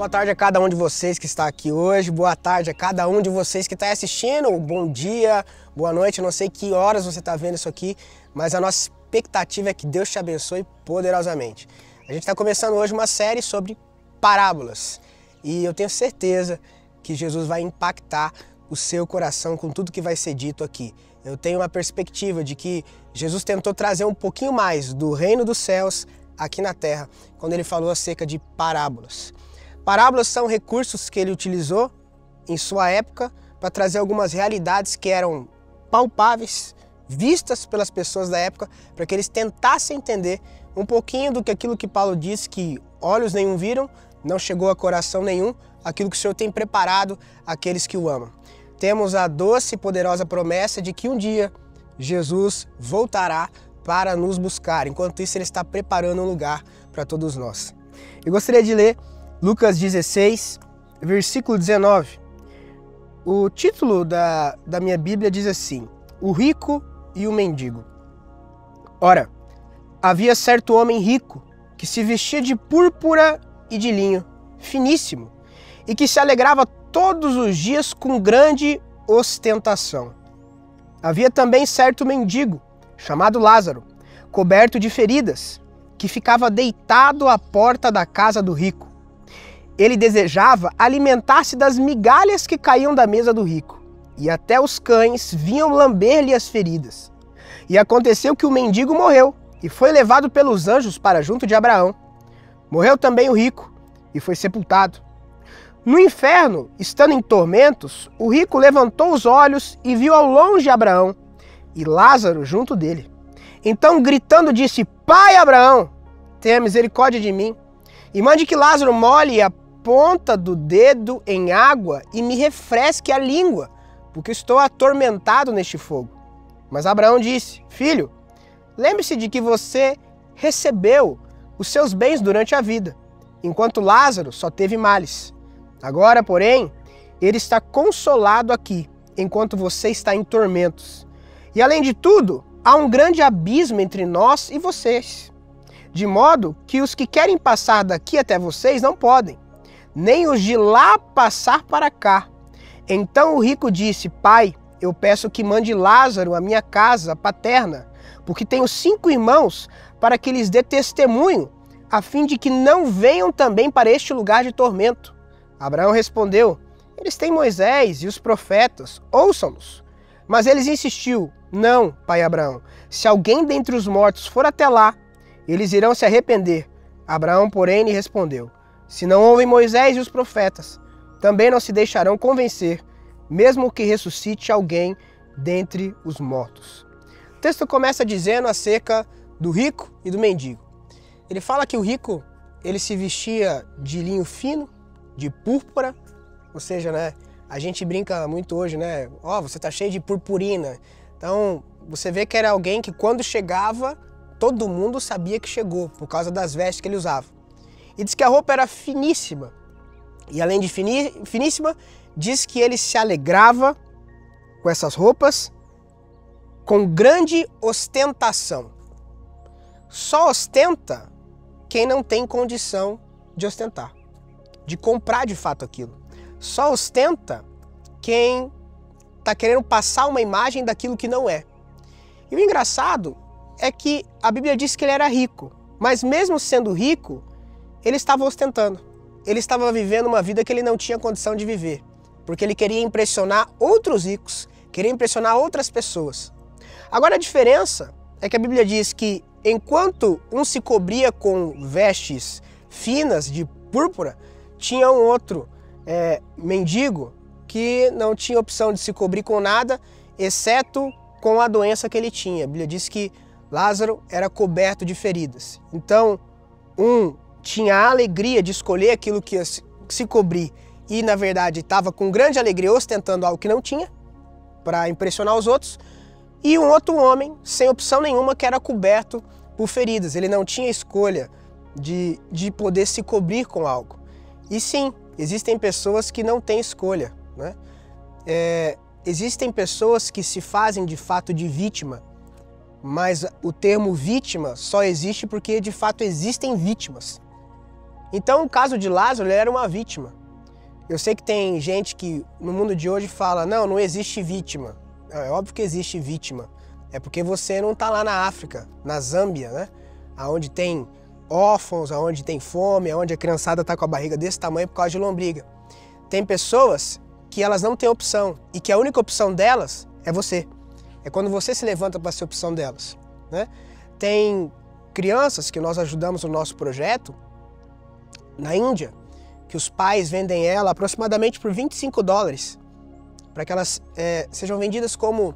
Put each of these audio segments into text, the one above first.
Boa tarde a cada um de vocês que está aqui hoje, boa tarde a cada um de vocês que está assistindo, bom dia, boa noite, não sei que horas você está vendo isso aqui, mas a nossa expectativa é que Deus te abençoe poderosamente. A gente está começando hoje uma série sobre parábolas e eu tenho certeza que Jesus vai impactar o seu coração com tudo que vai ser dito aqui. Eu tenho uma perspectiva de que Jesus tentou trazer um pouquinho mais do reino dos céus aqui na terra, quando ele falou acerca de parábolas. Parábolas são recursos que ele utilizou em sua época para trazer algumas realidades que eram palpáveis, vistas pelas pessoas da época, para que eles tentassem entender um pouquinho do que aquilo que Paulo diz que olhos nenhum viram, não chegou a coração nenhum, aquilo que o Senhor tem preparado àqueles que o amam. Temos a doce e poderosa promessa de que um dia Jesus voltará para nos buscar. Enquanto isso, ele está preparando um lugar para todos nós. Eu gostaria de ler Lucas 16, versículo 19. O título da minha Bíblia diz assim: O rico e o mendigo. Ora, havia certo homem rico que se vestia de púrpura e de linho, finíssimo, e que se alegrava todos os dias com grande ostentação. Havia também certo mendigo, chamado Lázaro, coberto de feridas, que ficava deitado à porta da casa do rico. Ele desejava alimentar-se das migalhas que caíam da mesa do rico, e até os cães vinham lamber-lhe as feridas. E aconteceu que o mendigo morreu, e foi levado pelos anjos para junto de Abraão. Morreu também o rico, e foi sepultado. No inferno, estando em tormentos, o rico levantou os olhos e viu ao longe Abraão, e Lázaro junto dele. Então, gritando, disse: Pai Abraão, tenha misericórdia de mim, e mande que Lázaro molhe a ponta do dedo em água e me refresque a língua, porque estou atormentado neste fogo. Mas Abraão disse: Filho, lembre-se de que você recebeu os seus bens durante a vida, enquanto Lázaro só teve males. Agora, porém, ele está consolado aqui, enquanto você está em tormentos. E além de tudo, há um grande abismo entre nós e vocês, de modo que os que querem passar daqui até vocês não podem, nem os de lá passar para cá. Então o rico disse: Pai, eu peço que mande Lázaro à minha casa paterna, porque tenho 5 irmãos, para que lhes dê testemunho, a fim de que não venham também para este lugar de tormento. Abraão respondeu: Eles têm Moisés e os profetas, ouçam-nos. Mas ele insistiu: Não, pai Abraão, se alguém dentre os mortos for até lá, eles irão se arrepender. Abraão, porém, lhe respondeu: Se não ouvem Moisés e os profetas, também não se deixarão convencer, mesmo que ressuscite alguém dentre os mortos. O texto começa dizendo acerca do rico e do mendigo. Ele fala que o rico, ele se vestia de linho fino, de púrpura, ou seja, né, a gente brinca muito hoje, né? Ó, você tá cheio de purpurina. Então, você vê que era alguém que quando chegava, todo mundo sabia que chegou, por causa das vestes que ele usava. E diz que a roupa era finíssima. E além de finíssima, diz que ele se alegrava com essas roupas com grande ostentação. Só ostenta quem não tem condição de ostentar, de comprar de fato aquilo. Só ostenta quem está querendo passar uma imagem daquilo que não é. E o engraçado é que a Bíblia diz que ele era rico, mas mesmo sendo rico, ele estava ostentando. Ele estava vivendo uma vida que ele não tinha condição de viver, porque ele queria impressionar outros ricos, queria impressionar outras pessoas. Agora a diferença é que a Bíblia diz que enquanto um se cobria com vestes finas de púrpura, tinha um outro mendigo que não tinha opção de se cobrir com nada, exceto com a doença que ele tinha. A Bíblia diz que Lázaro era coberto de feridas. Então, um tinha a alegria de escolher aquilo que ia se cobrir e, na verdade, estava com grande alegria ostentando algo que não tinha, para impressionar os outros, e um outro homem, sem opção nenhuma, que era coberto por feridas. Ele não tinha escolha de poder se cobrir com algo. E sim, existem pessoas que não têm escolha, né? Existem pessoas que se fazem de fato de vítima, mas o termo vítima só existe porque de fato existem vítimas. Então, o caso de Lázaro, ele era uma vítima. Eu sei que tem gente que no mundo de hoje fala, não existe vítima. É óbvio que existe vítima. É porque você não está lá na África, na Zâmbia, né? Onde tem órfãos, onde tem fome, onde a criançada está com a barriga desse tamanho por causa de lombriga. Tem pessoas que elas não têm opção e que a única opção delas é você. É quando você se levanta para ser opção delas, né? Tem crianças que nós ajudamos no nosso projeto na Índia, que os pais vendem ela aproximadamente por $25, para que elas sejam vendidas como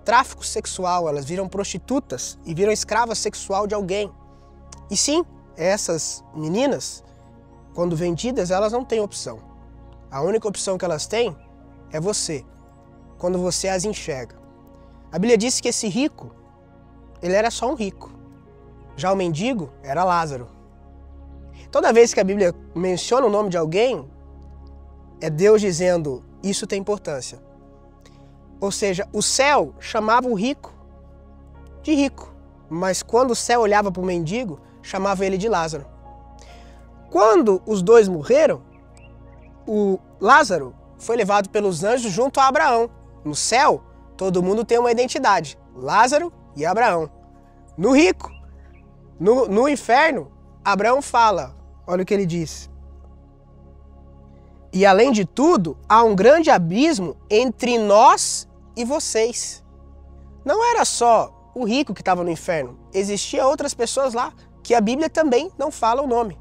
tráfico sexual. Elas viram prostitutas e viram escrava sexual de alguém. E sim, essas meninas, quando vendidas, elas não têm opção. A única opção que elas têm é você, quando você as enxerga. A Bíblia diz que esse rico, ele era só um rico. Já o mendigo era Lázaro. Toda vez que a Bíblia menciona o nome de alguém, é Deus dizendo, isso tem importância. Ou seja, o céu chamava o rico de rico, mas quando o céu olhava para o mendigo, chamava ele de Lázaro. Quando os dois morreram, o Lázaro foi levado pelos anjos junto a Abraão. No céu, todo mundo tem uma identidade, Lázaro e Abraão. No rico, no inferno, Abraão fala, olha o que ele diz. E além de tudo, há um grande abismo entre nós e vocês. Não era só o rico que estava no inferno, existiam outras pessoas lá que a Bíblia também não fala o nome.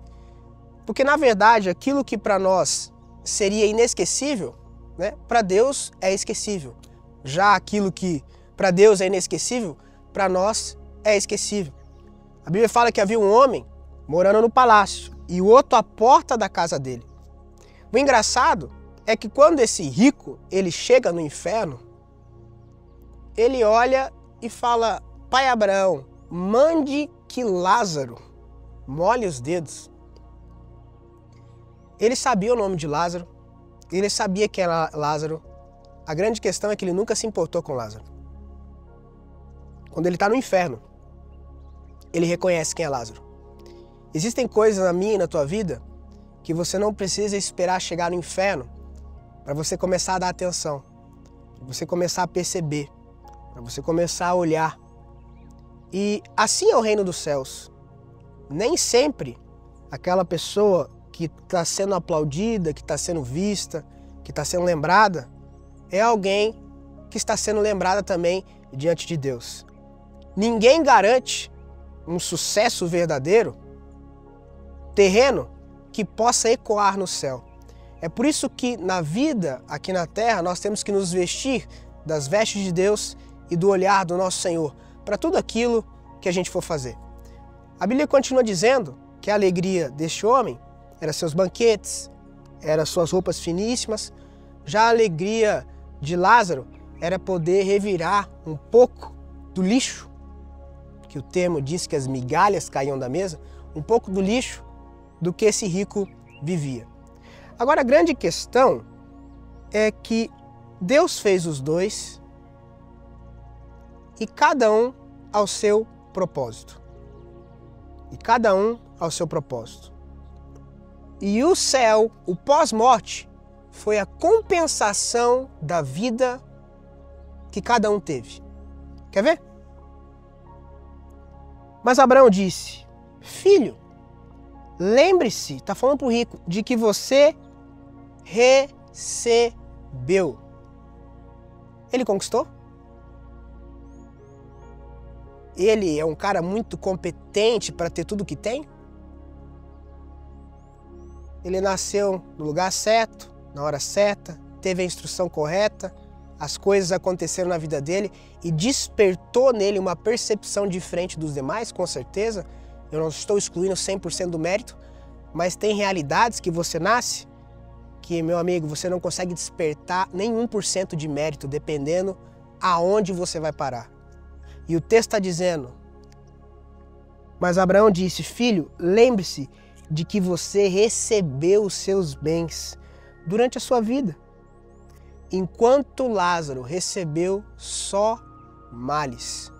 Porque na verdade, aquilo que para nós seria inesquecível, né, para Deus é esquecível. Já aquilo que para Deus é inesquecível, para nós é esquecível. A Bíblia fala que havia um homem morando no palácio e o outro à porta da casa dele. O engraçado é que quando esse rico ele chega no inferno, ele olha e fala, pai Abraão, mande que Lázaro molhe os dedos. Ele sabia o nome de Lázaro, ele sabia quem era Lázaro. A grande questão é que ele nunca se importou com Lázaro. Quando ele está no inferno, ele reconhece quem é Lázaro. Existem coisas na minha e na tua vida que você não precisa esperar chegar no inferno para você começar a dar atenção, para você começar a perceber, para você começar a olhar. E assim é o reino dos céus. Nem sempre aquela pessoa que está sendo aplaudida, que está sendo vista, que está sendo lembrada, é alguém que está sendo lembrada também diante de Deus. Ninguém garante um sucesso verdadeiro, terreno, que possa ecoar no céu. É por isso que na vida, aqui na terra, nós temos que nos vestir das vestes de Deus e do olhar do nosso Senhor para tudo aquilo que a gente for fazer. A Bíblia continua dizendo que a alegria deste homem era seus banquetes, era suas roupas finíssimas. Já a alegria de Lázaro era poder revirar um pouco do lixo, que o termo diz que as migalhas caíam da mesa, um pouco do lixo do que esse rico vivia. Agora a grande questão é que Deus fez os dois e cada um ao seu propósito. E cada um ao seu propósito. E o céu, o pós-morte, foi a compensação da vida que cada um teve. Quer ver? Mas Abraão disse, filho, lembre-se, está falando para o rico, de que você recebeu. Ele conquistou? Ele é um cara muito competente para ter tudo o que tem? Ele nasceu no lugar certo, na hora certa, teve a instrução correta, as coisas aconteceram na vida dele e despertou nele uma percepção diferente dos demais, com certeza. Eu não estou excluindo 100% do mérito, mas tem realidades que você nasce que, meu amigo, você não consegue despertar nem 1% de mérito, dependendo aonde você vai parar. E o texto está dizendo, mas Abraão disse, filho, lembre-se de que você recebeu os seus bens durante a sua vida, enquanto Lázaro recebeu só males.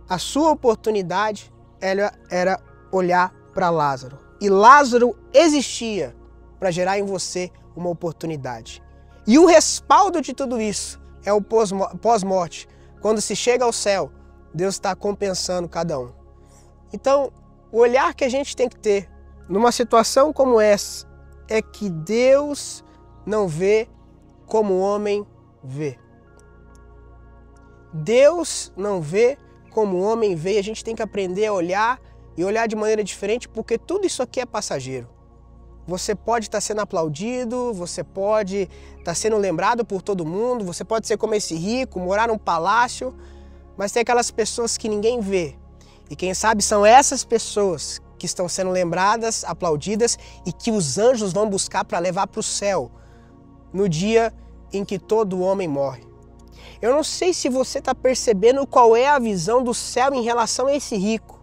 A sua oportunidade era olhar para Lázaro. E Lázaro existia para gerar em você uma oportunidade. E o respaldo de tudo isso é o pós-morte. Quando se chega ao céu, Deus está compensando cada um. Então, o olhar que a gente tem que ter numa situação como essa é que Deus não vê como o homem vê. Deus não vê como o homem vê. A gente tem que aprender a olhar e olhar de maneira diferente, porque tudo isso aqui é passageiro. Você pode estar sendo aplaudido, você pode estar sendo lembrado por todo mundo, você pode ser como esse rico, morar num palácio, mas tem aquelas pessoas que ninguém vê. E quem sabe são essas pessoas que estão sendo lembradas, aplaudidas e que os anjos vão buscar para levar para o céu no dia em que todo homem morre. Eu não sei se você está percebendo qual é a visão do céu em relação a esse rico.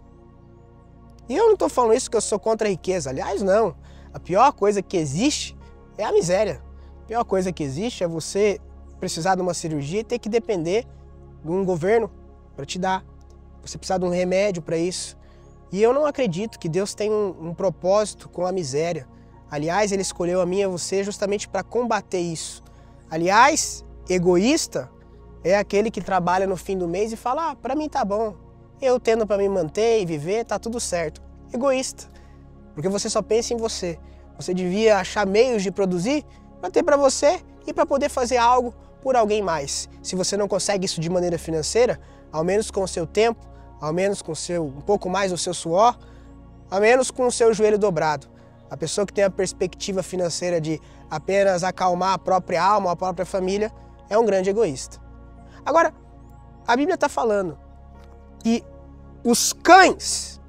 E eu não estou falando isso que eu sou contra a riqueza. Aliás, não. A pior coisa que existe é a miséria. A pior coisa que existe é você precisar de uma cirurgia e ter que depender de um governo para te dar. Você precisar de um remédio para isso. E eu não acredito que Deus tem um propósito com a miséria. Aliás, Ele escolheu a mim e a você justamente para combater isso. Aliás, egoísta é aquele que trabalha no fim do mês e fala, para mim tá bom. Eu tendo para me manter e viver, tá tudo certo. Egoísta. Porque você só pensa em você. Você devia achar meios de produzir para ter para você e para poder fazer algo por alguém mais. Se você não consegue isso de maneira financeira, ao menos com o seu tempo, ao menos com um pouco mais do seu suor, ao menos com o seu joelho dobrado. A pessoa que tem a perspectiva financeira de apenas acalmar a própria alma, a própria família, é um grande egoísta. Agora, a Bíblia está falando que os cães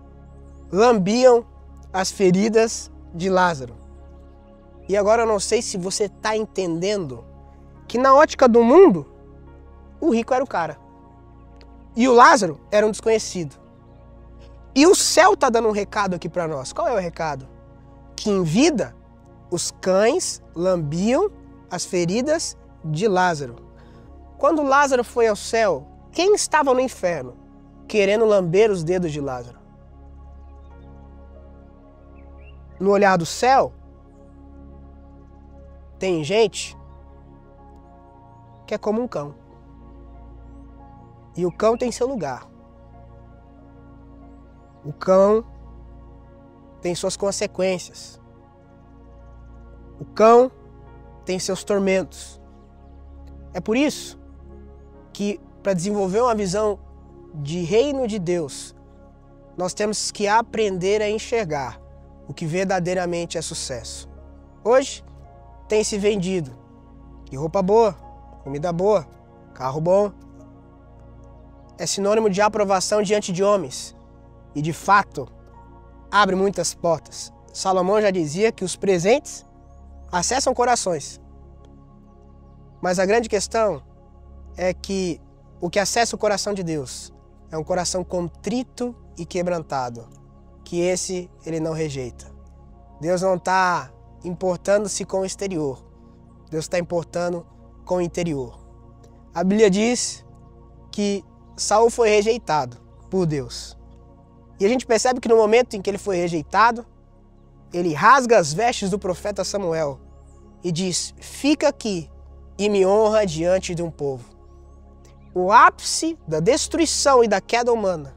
lambiam as feridas de Lázaro. E agora eu não sei se você está entendendo que na ótica do mundo, o rico era o cara. E o Lázaro era um desconhecido. E o céu está dando um recado aqui para nós. Qual é o recado? Que em vida, os cães lambiam as feridas de Lázaro. Quando Lázaro foi ao céu, quem estava no inferno querendo lamber os dedos de Lázaro? No olhar do céu, tem gente que é como um cão. E o cão tem seu lugar. O cão tem suas consequências. O cão tem seus tormentos. É por isso que, para desenvolver uma visão de reino de Deus, nós temos que aprender a enxergar o que verdadeiramente é sucesso. Hoje tem se vendido que roupa boa, comida boa, carro bom é sinônimo de aprovação diante de homens e de fato abre muitas portas. Salomão já dizia que os presentes acessam corações. Mas a grande questão é que o que acessa o coração de Deus é um coração contrito e quebrantado, que esse Ele não rejeita. Deus não está importando-se com o exterior, Deus está importando com o interior. A Bíblia diz que Saul foi rejeitado por Deus. E a gente percebe que no momento em que ele foi rejeitado, ele rasga as vestes do profeta Samuel e diz, fica aqui e me honra diante de um povo. O ápice da destruição e da queda humana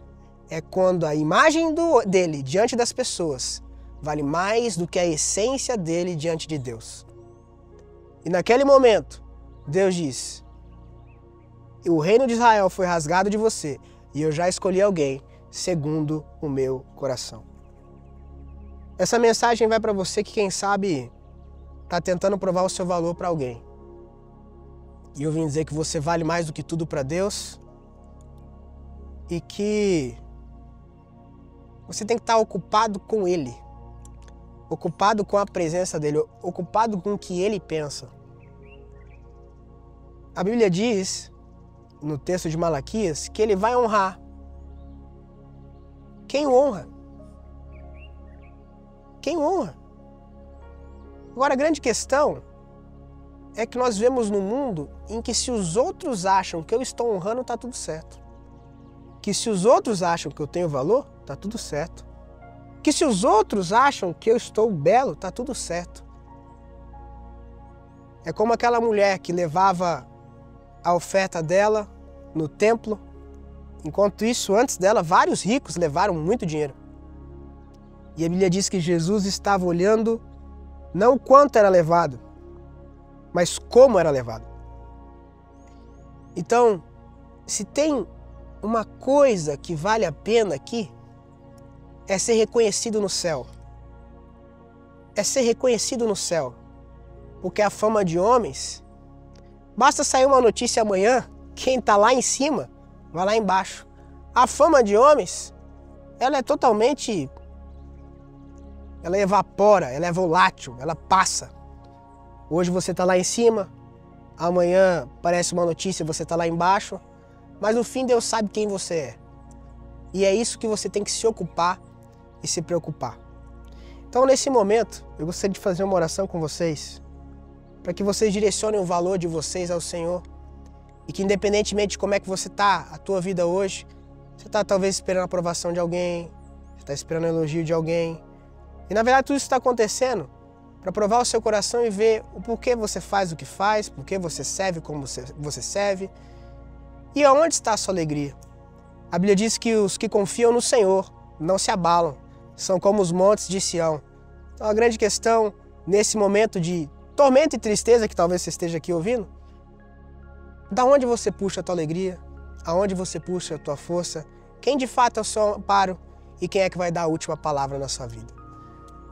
é quando a imagem dele diante das pessoas vale mais do que a essência dele diante de Deus. E naquele momento, Deus diz, o reino de Israel foi rasgado de você e eu já escolhi alguém segundo o meu coração. Essa mensagem vai para você que, quem sabe, está tentando provar o seu valor para alguém. E eu vim dizer que você vale mais do que tudo para Deus e que você tem que estar ocupado com Ele, ocupado com a presença dEle, ocupado com o que Ele pensa. A Bíblia diz, no texto de Malaquias, que Ele vai honrar. Quem o honra? Quem o honra? Agora, a grande questão é que nós vivemos num mundo em que se os outros acham que eu estou honrando, está tudo certo. Que se os outros acham que eu tenho valor, está tudo certo. Que se os outros acham que eu estou belo, tá tudo certo. É como aquela mulher que levava a oferta dela no templo. Enquanto isso, antes dela, vários ricos levaram muito dinheiro. E a Bíblia diz que Jesus estava olhando não o quanto era levado, mas como era levado. Então, se tem uma coisa que vale a pena aqui, é ser reconhecido no céu. É ser reconhecido no céu. Porque a fama de homens, basta sair uma notícia amanhã, quem está lá em cima vai lá embaixo. A fama de homens, ela é totalmente, ela evapora, ela é volátil, ela passa. Hoje você está lá em cima, amanhã aparece uma notícia e você está lá embaixo, mas no fim Deus sabe quem você é. E é isso que você tem que se ocupar e se preocupar. Então, nesse momento, eu gostaria de fazer uma oração com vocês, para que vocês direcionem o valor de vocês ao Senhor e que, independentemente de como é que você está, a tua vida hoje, você está talvez esperando a aprovação de alguém, você está esperando o elogio de alguém. E, na verdade, tudo isso está acontecendo para provar o seu coração e ver o porquê você faz o que faz, porquê você serve como você serve e aonde está a sua alegria. A Bíblia diz que os que confiam no Senhor não se abalam, são como os montes de Sião. Então, a grande questão, nesse momento de tormento e tristeza que talvez você esteja aqui ouvindo, da onde você puxa a tua alegria? Aonde você puxa a tua força? Quem de fato é o seu amparo? E quem é que vai dar a última palavra na sua vida?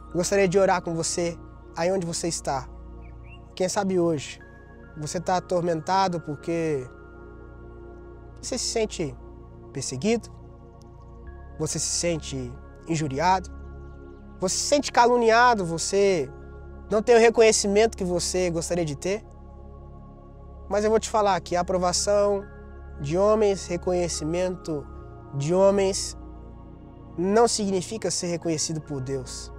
Eu gostaria de orar com você aí onde você está. Quem sabe hoje você está atormentado porque você se sente perseguido, você se sente injuriado, você se sente caluniado, você não tem o reconhecimento que você gostaria de ter. Mas eu vou te falar que a aprovação de homens, reconhecimento de homens, não significa ser reconhecido por Deus.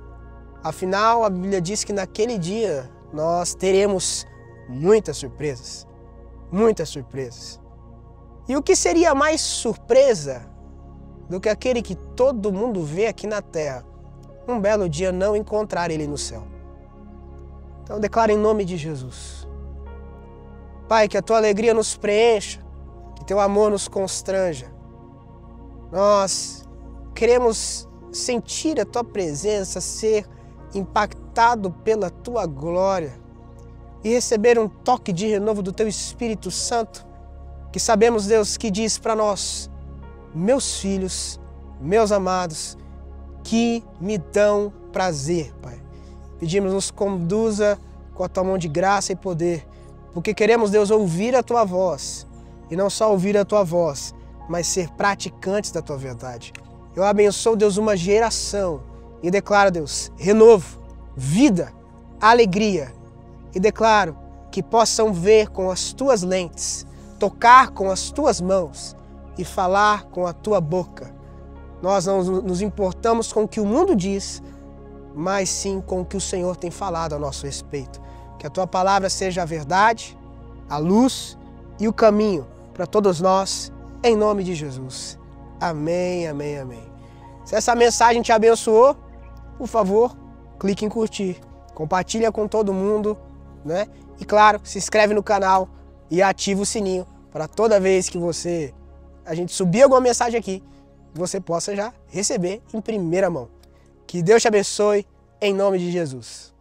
Afinal, a Bíblia diz que naquele dia nós teremos muitas surpresas. Muitas surpresas. E o que seria mais surpresa do que aquele que todo mundo vê aqui na terra, um belo dia não encontrar ele no céu? Então declara em nome de Jesus. Pai, que a tua alegria nos preencha, que teu amor nos constranja. Nós queremos sentir a tua presença, ser impactado pela tua glória e receber um toque de renovo do teu Espírito Santo, que sabemos, Deus, que diz para nós: meus filhos, meus amados, que me dão prazer, Pai. Pedimos, nos conduza com a tua mão de graça e poder, porque queremos, Deus, ouvir a tua voz, e não só ouvir a tua voz, mas ser praticantes da tua verdade. Eu abençoo, Deus, uma geração e declaro, Deus, renovo, vida, alegria, e declaro que possam ver com as tuas lentes, tocar com as tuas mãos e falar com a tua boca. Nós não nos importamos com o que o mundo diz, mas sim com o que o Senhor tem falado a nosso respeito. Que a tua palavra seja a verdade, a luz e o caminho para todos nós, em nome de Jesus. Amém, amém, amém. Se essa mensagem te abençoou, por favor, clique em curtir, compartilha com todo mundo, né? E claro, se inscreve no canal e ativa o sininho para toda vez que a gente subir alguma mensagem aqui, você possa já receber em primeira mão. Que Deus te abençoe, em nome de Jesus.